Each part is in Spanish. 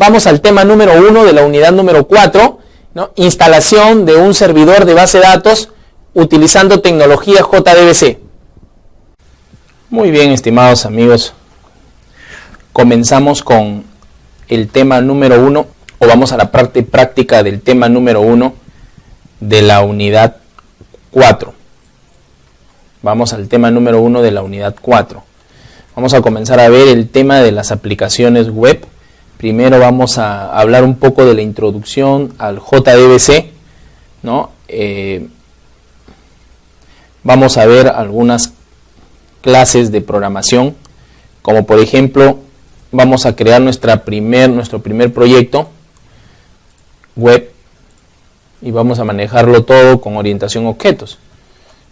Vamos al tema número 1 de la unidad número 4, ¿no? Instalación de un servidor de base de datos utilizando tecnología JDBC. Muy bien, estimados amigos, comenzamos con el tema número 1, o vamos a la parte práctica del tema número 1 de la unidad 4. Vamos al tema número 1 de la unidad 4. Vamos a comenzar a ver el tema de las aplicaciones web. Primero vamos a hablar un poco de la introducción al JDBC, ¿no? Vamos a ver algunas clases de programación, como por ejemplo, vamos a crear nuestro primer proyecto web y vamos a manejarlo todo con orientación a objetos.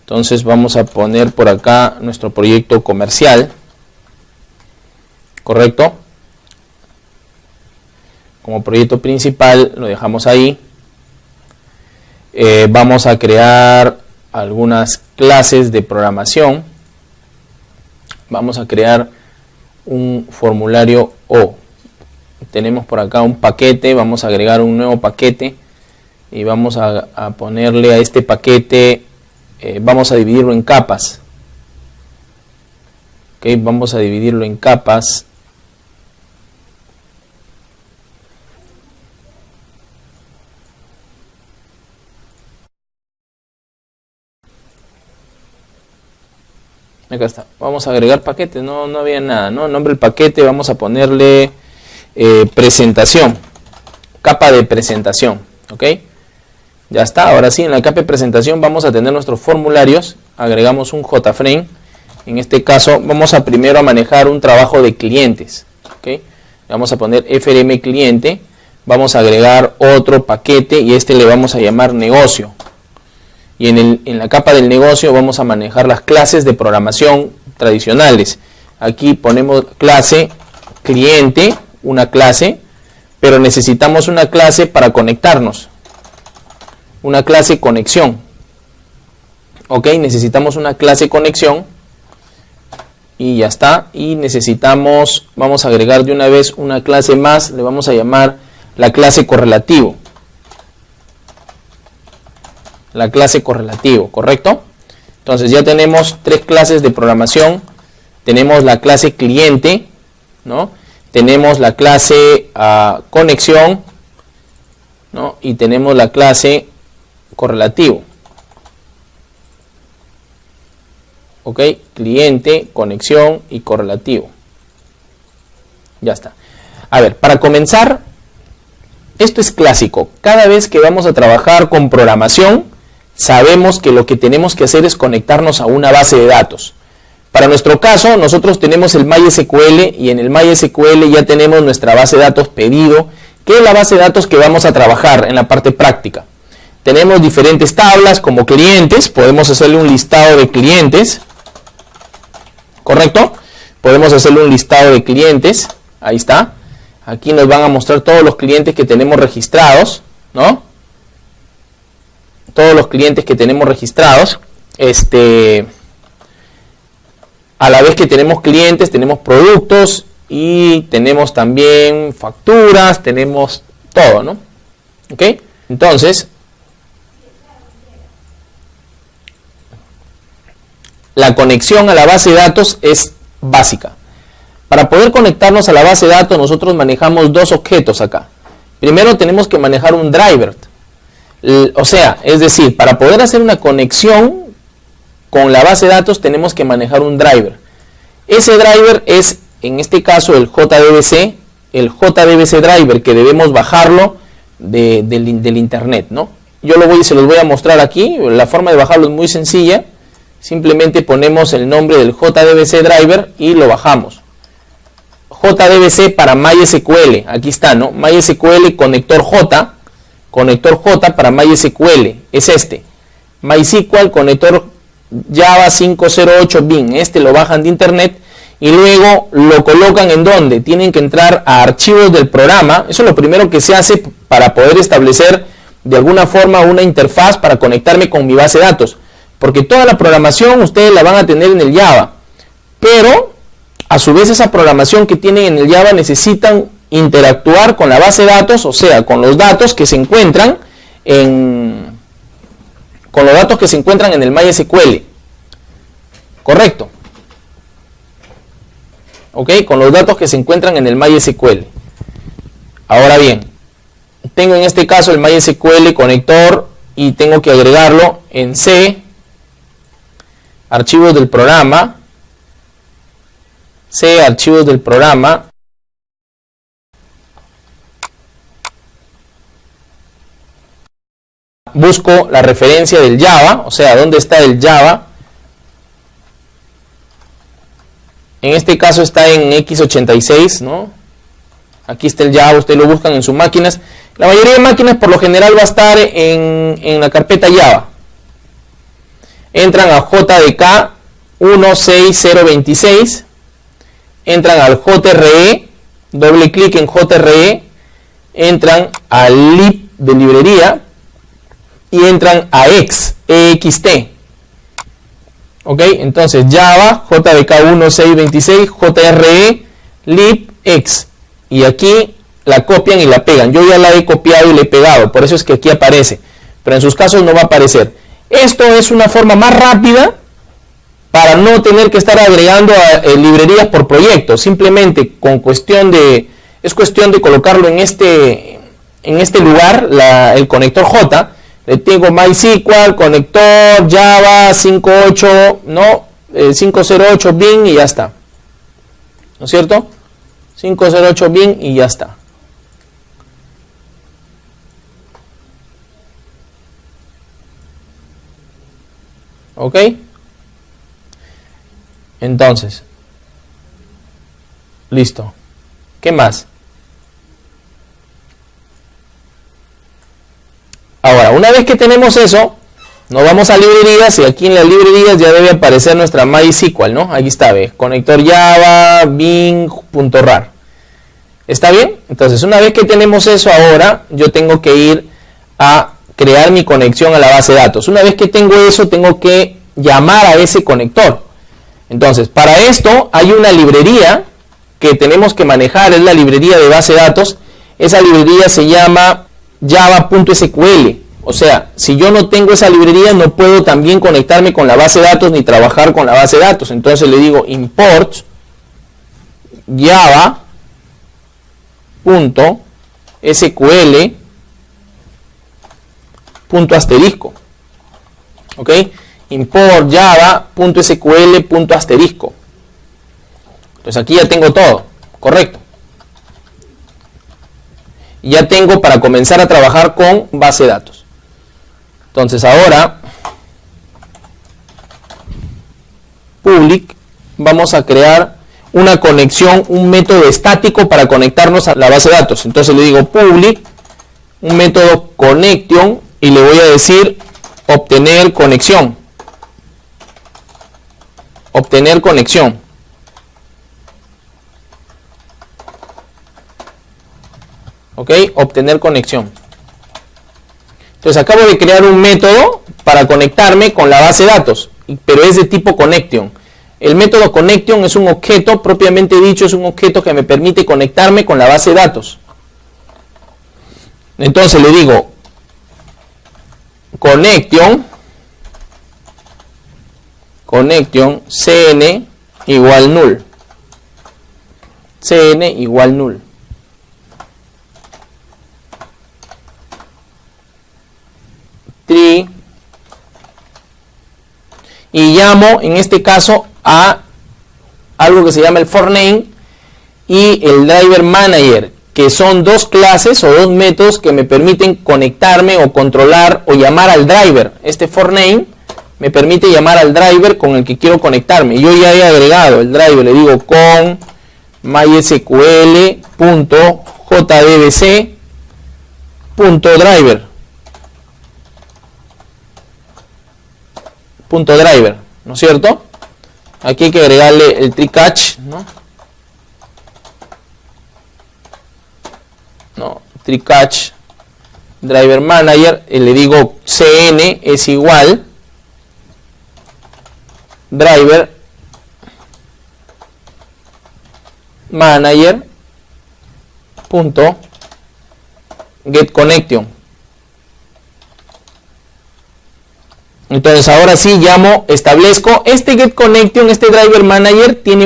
Entonces vamos a poner por acá nuestro proyecto comercial, ¿correcto? Como proyecto principal lo dejamos ahí. Vamos a crear algunas clases de programación. Vamos a crear un formulario O. Tenemos por acá un paquete, vamos a agregar un nuevo paquete y vamos a ponerle a este paquete, vamos a dividirlo en capas. Okay, vamos a dividirlo en capas. Acá está, vamos a agregar paquetes, no había nada, ¿no? Nombre del paquete, vamos a ponerle presentación, capa de presentación, ¿ok? Ya está, ahora sí, en la capa de presentación vamos a tener nuestros formularios, agregamos un JFrame, en este caso vamos a primero a manejar un trabajo de clientes, ¿ok? Vamos a poner FRM cliente, vamos a agregar otro paquete y este le vamos a llamar negocio. Y en la capa del negocio vamos a manejar las clases de programación tradicionales. Aquí ponemos clase cliente, una clase, pero necesitamos una clase para conectarnos. Una clase conexión. Ok, necesitamos una clase conexión. Y ya está. Y necesitamos, vamos a agregar de una vez una clase más, le vamos a llamar la clase correlativo. La clase correlativo, ¿correcto? Entonces ya tenemos tres clases de programación. Tenemos la clase cliente, ¿no? Tenemos la clase conexión, ¿no? Y tenemos la clase correlativo. Ok, cliente, conexión y correlativo. Ya está. A ver, para comenzar, esto es clásico. Cada vez que vamos a trabajar con programación, sabemos que lo que tenemos que hacer es conectarnos a una base de datos. Para nuestro caso, nosotros tenemos el MySQL y en el MySQL ya tenemos nuestra base de datos pedido, que es la base de datos que vamos a trabajar en la parte práctica. Tenemos diferentes tablas como clientes, podemos hacerle un listado de clientes, ¿correcto? Podemos hacerle un listado de clientes, ahí está. Aquí nos van a mostrar todos los clientes que tenemos registrados, ¿no? Todos los clientes que tenemos registrados, a la vez que tenemos clientes, tenemos productos y tenemos también facturas, tenemos todo, ¿no? ¿Ok? Entonces, la conexión a la base de datos es básica. Para poder conectarnos a la base de datos, nosotros manejamos dos objetos acá. Primero tenemos que manejar un driver. O sea, es decir, para poder hacer una conexión con la base de datos tenemos que manejar un driver. Ese driver es, en este caso, el JDBC driver, que debemos bajarlo del internet, ¿no? Se los voy a mostrar aquí. La forma de bajarlo es muy sencilla. Simplemente ponemos el nombre del JDBC driver y lo bajamos. JDBC para MySQL, aquí está, ¿no? MySQL conector J para MySQL, es este. MySQL conector Java 508 bin, lo bajan de internet y luego lo colocan en donde tienen que entrar a archivos del programa. Eso es lo primero que se hace para poder establecer de alguna forma una interfaz para conectarme con mi base de datos, porque toda la programación ustedes la van a tener en el Java, pero a su vez esa programación que tienen en el Java necesitan interactuar con la base de datos, o sea, con los datos que se encuentran en el MySQL. Correcto. Ok, con los datos que se encuentran en el MySQL. Ahora bien, tengo en este caso el MySQL conector y tengo que agregarlo en C, archivos del programa, C, archivos del programa, busco la referencia del Java, o sea, ¿dónde está el Java? En este caso está en x86, ¿no? Aquí está el Java, ustedes lo buscan en sus máquinas. La mayoría de máquinas por lo general va a estar en la carpeta Java. Entran a JDK 16026, entran al JRE, doble clic en JRE, entran al lib de librería y entran a EXT. Ok, entonces Java, JDK 1626, JRE, lib, ex. Y aquí la copian y la pegan. Yo ya la he copiado y la he pegado, por eso es que aquí aparece. Pero en sus casos no va a aparecer. Esto es una forma más rápida para no tener que estar agregando librerías por proyecto. Simplemente es cuestión de colocarlo en este lugar, el conector J. Le tengo MySQL, conector, Java, 508 bin y ya está. ¿No es cierto? 508 bin y ya está. ¿Ok? Entonces, listo. ¿Qué más? Ahora, una vez que tenemos eso, nos vamos a librerías y aquí en las librerías ya debe aparecer nuestra MySQL, ¿no? Aquí está, ¿ves? Conector Java, bin.rar. ¿Está bien? Entonces, una vez que tenemos eso ahora, yo tengo que ir a crear mi conexión a la base de datos. Una vez que tengo eso, tengo que llamar a ese conector. Entonces, para esto hay una librería que tenemos que manejar, es la librería de base de datos. Esa librería se llama java.sql. O sea, si yo no tengo esa librería, no puedo también conectarme con la base de datos ni trabajar con la base de datos. Entonces le digo import java.sql ***. ¿Ok? Import java.sql ***. Entonces aquí ya tengo todo, correcto. Ya tengo para comenzar a trabajar con base de datos. Entonces ahora, public, vamos a crear una conexión, un método estático para conectarnos a la base de datos. Entonces le digo public, un método connection y le voy a decir obtener conexión. Obtener conexión. ¿Ok? Obtener conexión. Entonces acabo de crear un método para conectarme con la base de datos, pero es de tipo connection. El método connection es un objeto, propiamente dicho, es un objeto que me permite conectarme con la base de datos. Entonces le digo connection cn igual null. Cn igual null. Y llamo en este caso a algo que se llama el forName y el driver manager, que son dos clases o dos métodos que me permiten conectarme o controlar o llamar al driver. Este forName me permite llamar al driver con el que quiero conectarme. Yo ya he agregado el driver, le digo con mysql.jdbc.driver. .driver, ¿no es cierto? Aquí hay que agregarle el try catch, ¿no? Try catch driver manager, y le digo cn es igual driver punto get connection. Entonces ahora sí establezco este get connection. Este driver manager tiene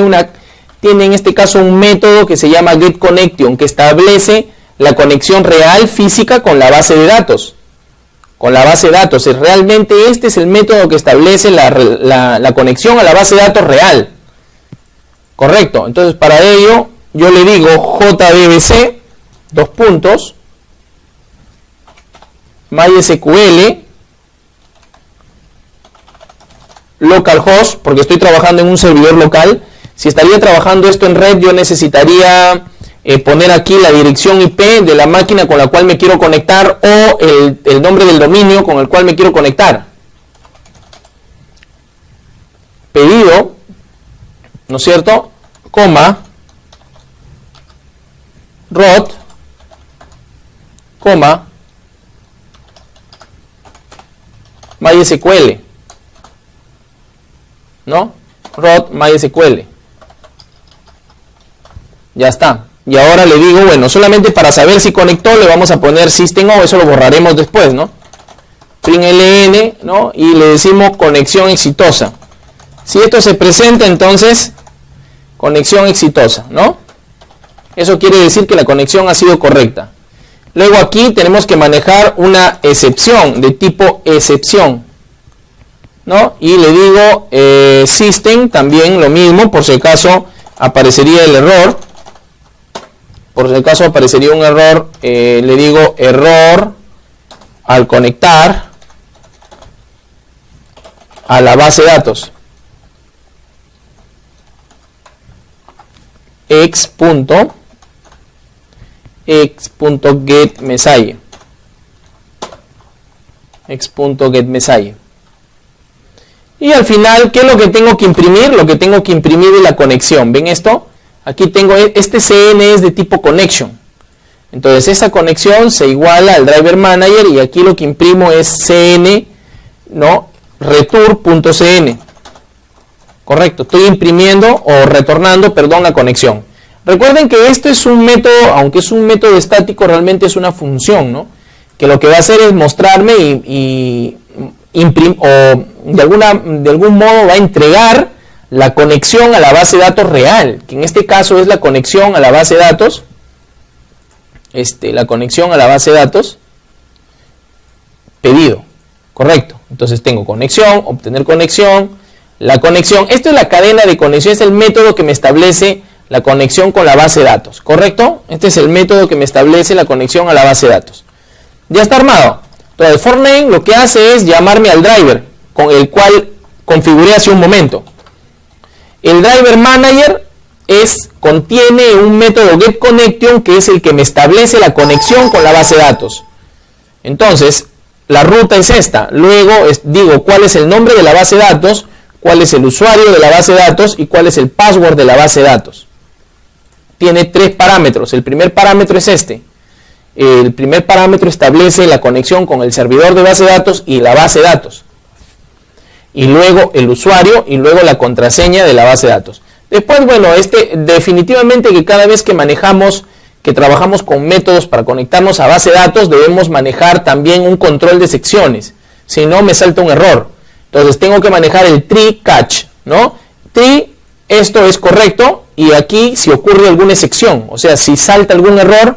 en este caso un método que se llama get connection, que establece la conexión real física con la base de datos. Realmente este es el método que establece la conexión a la base de datos real. Correcto. Entonces para ello yo le digo JDBC, dos puntos, MySQL, localhost, porque estoy trabajando en un servidor local. Si estaría trabajando esto en red, yo necesitaría poner aquí la dirección IP de la máquina con la cual me quiero conectar o el nombre del dominio con el cual me quiero conectar. Pedido, ¿no es cierto? Coma, root, coma, MySQL, ¿no? Root MySQL. Ya está. Y ahora le digo, bueno, solamente para saber si conectó le vamos a poner system o, eso lo borraremos después, ¿no? Println, ¿no? Y le decimos conexión exitosa. Si esto se presenta, entonces conexión exitosa, ¿no? Eso quiere decir que la conexión ha sido correcta. Luego aquí tenemos que manejar una excepción de tipo excepción, ¿no? Y le digo system, también lo mismo, por si acaso aparecería el error. Por si acaso aparecería un error, le digo error al conectar a la base de datos. X.getMessage. X.getMessage. Y al final, ¿qué es lo que tengo que imprimir? Lo que tengo que imprimir es la conexión. ¿Ven esto? Aquí tengo, este CN es de tipo connection. Entonces esa conexión se iguala al driver manager y aquí lo que imprimo es CN, ¿no? Return.cn. Correcto, estoy imprimiendo o retornando, perdón, la conexión. Recuerden que esto es un método, aunque es un método estático, realmente es una función, ¿no? Que lo que va a hacer es mostrarme o de algún modo va a entregar la conexión a la base de datos real, que en este caso es la conexión a la base de datos, la conexión a la base de datos, pedido, correcto. Entonces tengo conexión, obtener conexión, la conexión, esto es la cadena de conexión, es el método que me establece la conexión con la base de datos, ¿correcto? Este es el método que me establece la conexión a la base de datos. Ya está armado. Entonces, for name lo que hace es llamarme al driver, con el cual configuré hace un momento. El driver manager contiene un método getConnection que es el que me establece la conexión con la base de datos. Entonces, la ruta es esta. Luego digo cuál es el nombre de la base de datos, cuál es el usuario de la base de datos y cuál es el password de la base de datos. Tiene 3 parámetros. El primer parámetro es este. El primer parámetro establece la conexión con el servidor de base de datos y la base de datos. Y luego el usuario y luego la contraseña de la base de datos. Después, bueno, definitivamente que cada vez que trabajamos con métodos para conectarnos a base de datos, debemos manejar también un control de secciones. Si no, me salta un error. Entonces tengo que manejar el tree catch, ¿no? Tree, esto es correcto, y aquí si ocurre alguna excepción, o sea, si salta algún error,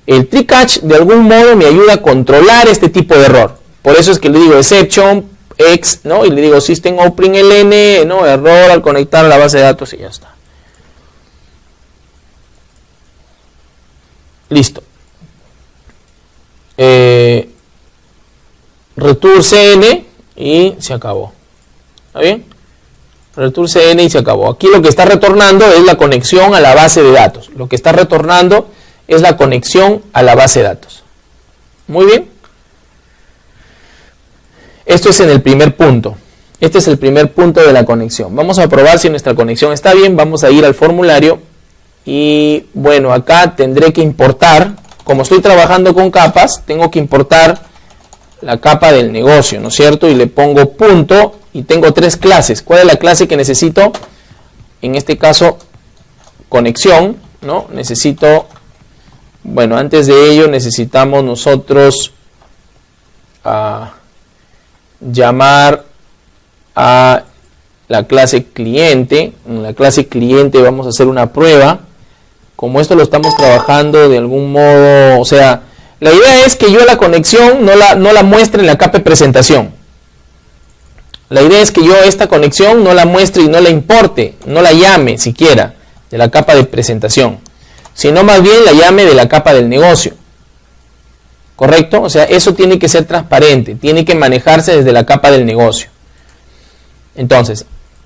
el tree catch de algún modo me ayuda a controlar este tipo de error. Por eso es que le digo exception, X, ¿no? Y le digo system o println, ¿no? Error al conectar a la base de datos y ya está. Listo. Return CN y se acabó. ¿Está bien? Return CN y se acabó. Aquí lo que está retornando es la conexión a la base de datos. Lo que está retornando es la conexión a la base de datos. Muy bien. Esto es en el primer punto. Este es el primer punto de la conexión. Vamos a probar si nuestra conexión está bien. Vamos a ir al formulario. Y bueno, acá tendré que importar. Como estoy trabajando con capas, tengo que importar la capa del negocio, ¿no es cierto? Y le pongo punto y tengo 3 clases. ¿Cuál es la clase que necesito? En este caso, conexión, ¿no? Necesito Bueno, antes de ello necesitamos nosotros llamar a la clase cliente. En la clase cliente vamos a hacer una prueba. Como esto lo estamos trabajando de algún modo, o sea, la idea es que yo la conexión no la muestre en la capa de presentación. La idea es que yo esta conexión no la muestre y no la importe, no la llame siquiera de la capa de presentación, sino más bien la llame de la capa del negocio. ¿Correcto? O sea, eso tiene que ser transparente, tiene que manejarse desde la capa del negocio. Entonces,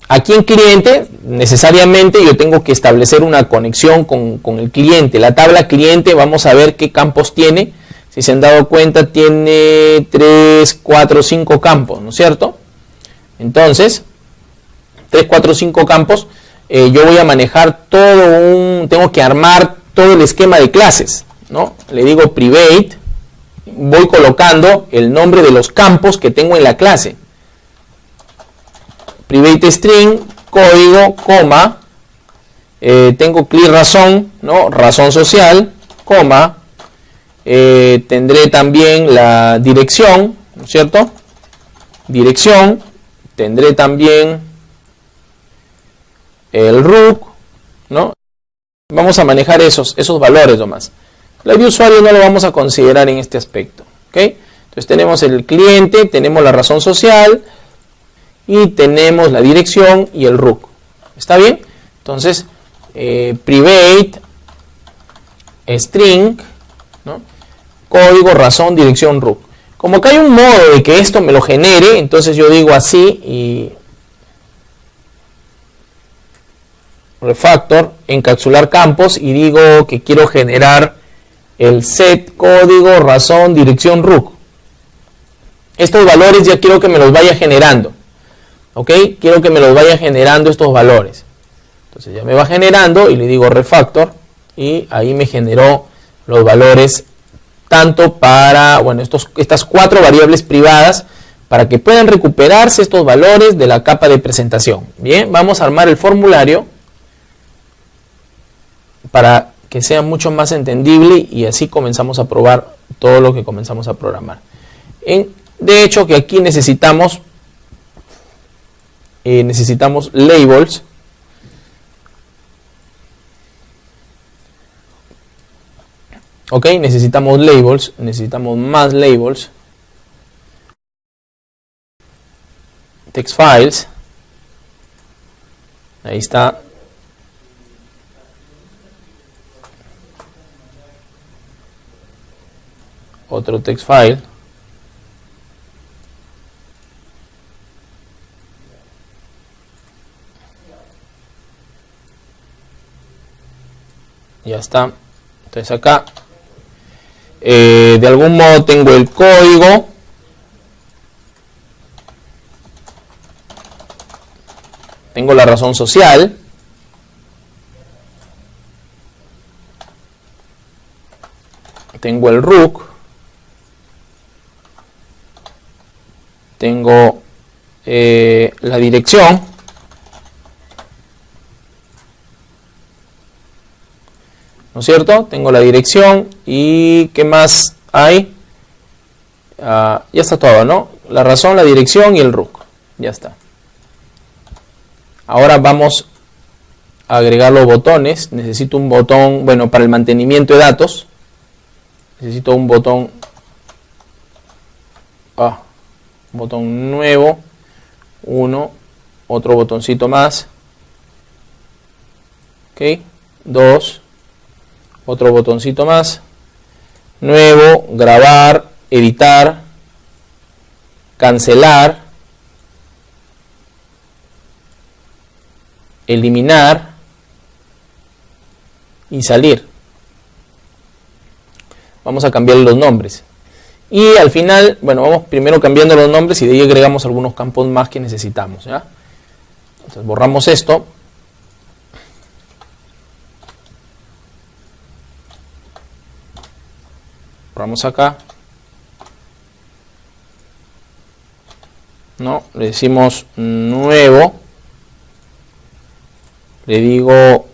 aquí en cliente, necesariamente yo tengo que establecer una conexión con el cliente. La tabla cliente, vamos a ver qué campos tiene. Si se han dado cuenta, tiene 3, 4, 5 campos, ¿no es cierto? Entonces, 3, 4, 5 campos, yo voy a manejar tengo que armar todo el esquema de clases, ¿no? Le digo private, voy colocando el nombre de los campos que tengo en la clase. Private string, código, coma, tengo clear razón, ¿no? Razón social, coma, tendré también la dirección, ¿no es cierto? Dirección, tendré también el root, ¿no? Vamos a manejar esos valores nomás. La de usuario no lo vamos a considerar en este aspecto, ¿ok? Entonces tenemos el cliente, tenemos la razón social y tenemos la dirección y el root. ¿Está bien? Entonces, private string, ¿no? Código, razón, dirección, root. Como que hay un modo de que esto me lo genere, entonces yo digo así y refactor, encapsular campos y digo que quiero generar el set código, razón, dirección, root. Estos valores ya quiero que me los vaya generando. ¿Ok? Quiero que me los vaya generando estos valores. Entonces ya me va generando y le digo refactor y ahí me generó los valores tanto para, bueno, estas 4 variables privadas para que puedan recuperarse estos valores de la capa de presentación. Bien, vamos a armar el formulario para que sea mucho más entendible y así comenzamos a probar todo lo que comenzamos a programar. De hecho, que aquí necesitamos labels. Ok, necesitamos labels, necesitamos más labels. Text files. Ahí está. Otro text file. Ya está. Entonces acá de algún modo tengo el código, tengo la razón social, tengo el root, tengo la dirección, ¿no es cierto? Tengo la dirección y ¿qué más hay? Ya está todo, ¿no? La razón, la dirección y el root. Ya está. Ahora vamos a agregar los botones. Necesito un botón, bueno, para el mantenimiento de datos. Necesito un botón, un botón nuevo, otro botoncito más. Ok, 2. Otro botoncito más, nuevo, grabar, editar, cancelar, eliminar y salir. Vamos a cambiar los nombres. Y al final, bueno, vamos primero cambiando los nombres y de ahí agregamos algunos campos más que necesitamos, ¿ya? Entonces borramos esto. Borramos acá. No, le decimos nuevo. Le digo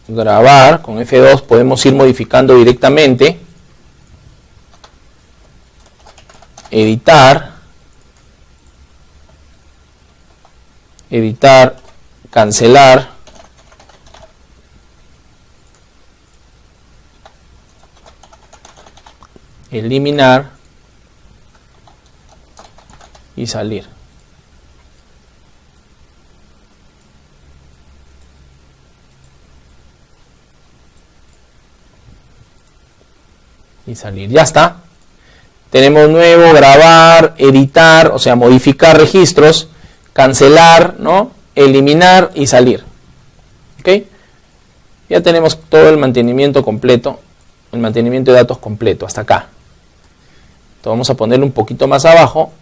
grabar, con F2 podemos ir modificando directamente, editar, cancelar, eliminar y salir. Y salir, ya está. Tenemos nuevo, grabar, editar, o sea, modificar registros, cancelar, ¿no? Eliminar y salir. ¿Ok? Ya tenemos todo el mantenimiento completo, el mantenimiento de datos completo, hasta acá. Entonces vamos a ponerle un poquito más abajo.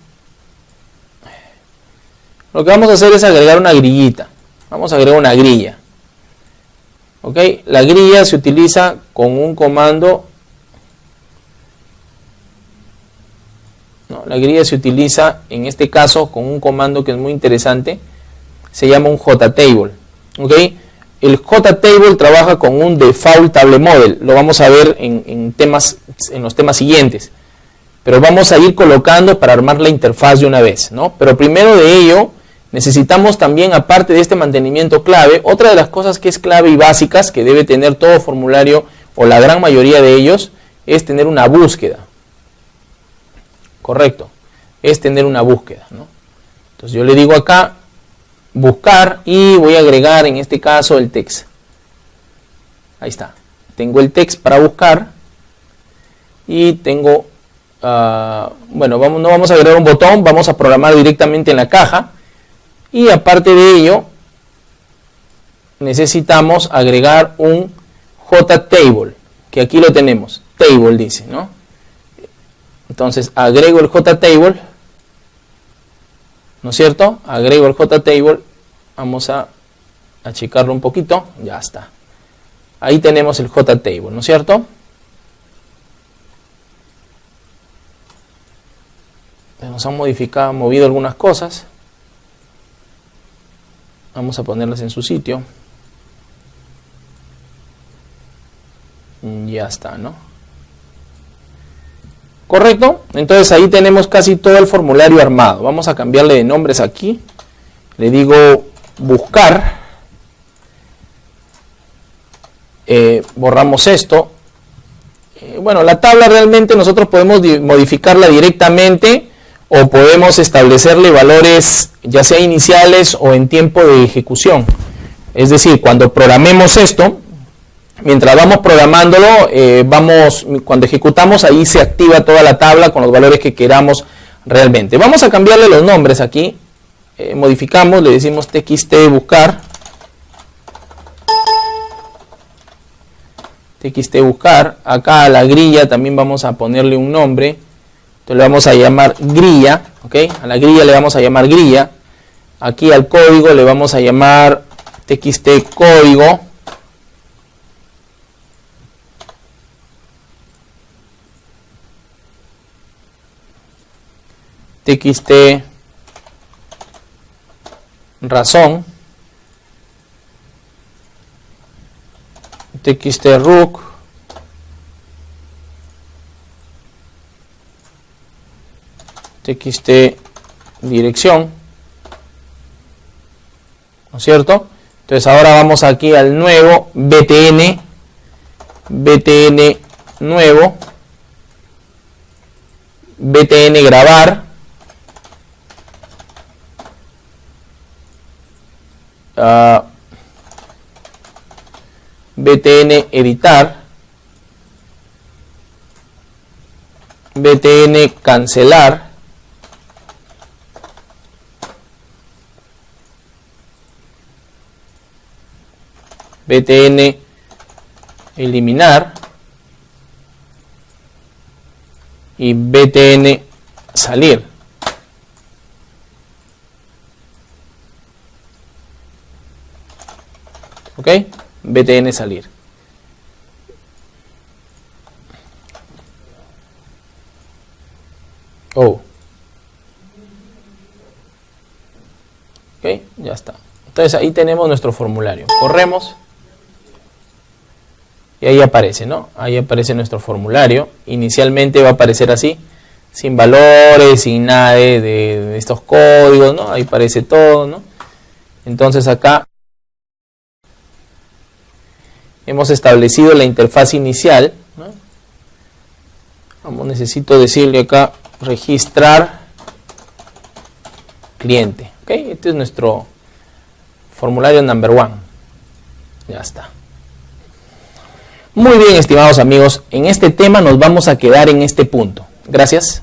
Lo que vamos a hacer es agregar una grillita. Vamos a agregar una grilla. ¿Ok? La grilla se utiliza con un comando. La grilla se utiliza en este caso con un comando que es muy interesante, se llama un JTable. ¿Okay? El JTable trabaja con un default table model, lo vamos a ver en los temas siguientes, pero vamos a ir colocando para armar la interfaz de una vez, ¿no? Pero primero de ello necesitamos también, aparte de este mantenimiento clave, otra de las cosas que es clave y básicas que debe tener todo formulario o la gran mayoría de ellos es tener una búsqueda. Correcto, es tener una búsqueda, ¿no? Entonces yo le digo acá, buscar, y voy a agregar en este caso el text. Ahí está, tengo el text para buscar, y tengo, bueno, no vamos a agregar un botón, vamos a programar directamente en la caja, y aparte de ello, necesitamos agregar un JTable, que aquí lo tenemos, table dice, ¿no? Entonces agrego el JTable, ¿no es cierto? Agrego el JTable, vamos a achicarlo un poquito, ya está. Ahí tenemos el JTable, ¿no es cierto? Nos han movido algunas cosas. Vamos a ponerlas en su sitio. Ya está, ¿no? Correcto, entonces ahí tenemos casi todo el formulario armado. Vamos a cambiarle de nombres aquí. Le digo buscar. Borramos esto. Bueno, la tabla realmente nosotros podemos modificarla directamente o podemos establecerle valores ya sea iniciales o en tiempo de ejecución. Es decir, cuando programemos esto, mientras vamos programándolo, cuando ejecutamos, ahí se activa toda la tabla con los valores que queramos realmente. Vamos a cambiarle los nombres aquí. Modificamos, le decimos txt buscar. Txt buscar. Acá a la grilla también vamos a ponerle un nombre. Entonces le vamos a llamar grilla. ¿Ok? A la grilla le vamos a llamar grilla. Aquí al código le vamos a llamar txt código. Txt razón, txt rook, txt dirección, ¿no es cierto? Entonces ahora vamos aquí al nuevo btn nuevo, btn grabar, btn editar, btn cancelar, btn eliminar y btn salir. ¿Ok? btn salir. Oh. Ok, ya está. Entonces ahí tenemos nuestro formulario. Corremos. Y ahí aparece, ¿no? Ahí aparece nuestro formulario. Inicialmente va a aparecer así, sin valores, sin nada de estos códigos, ¿no? Ahí aparece todo, ¿no? Entonces acá hemos establecido la interfaz inicial, ¿no? Necesito decirle acá registrar cliente. ¿Ok? Este es nuestro formulario number one. Ya está. Muy bien, estimados amigos, en este tema nos vamos a quedar en este punto. Gracias.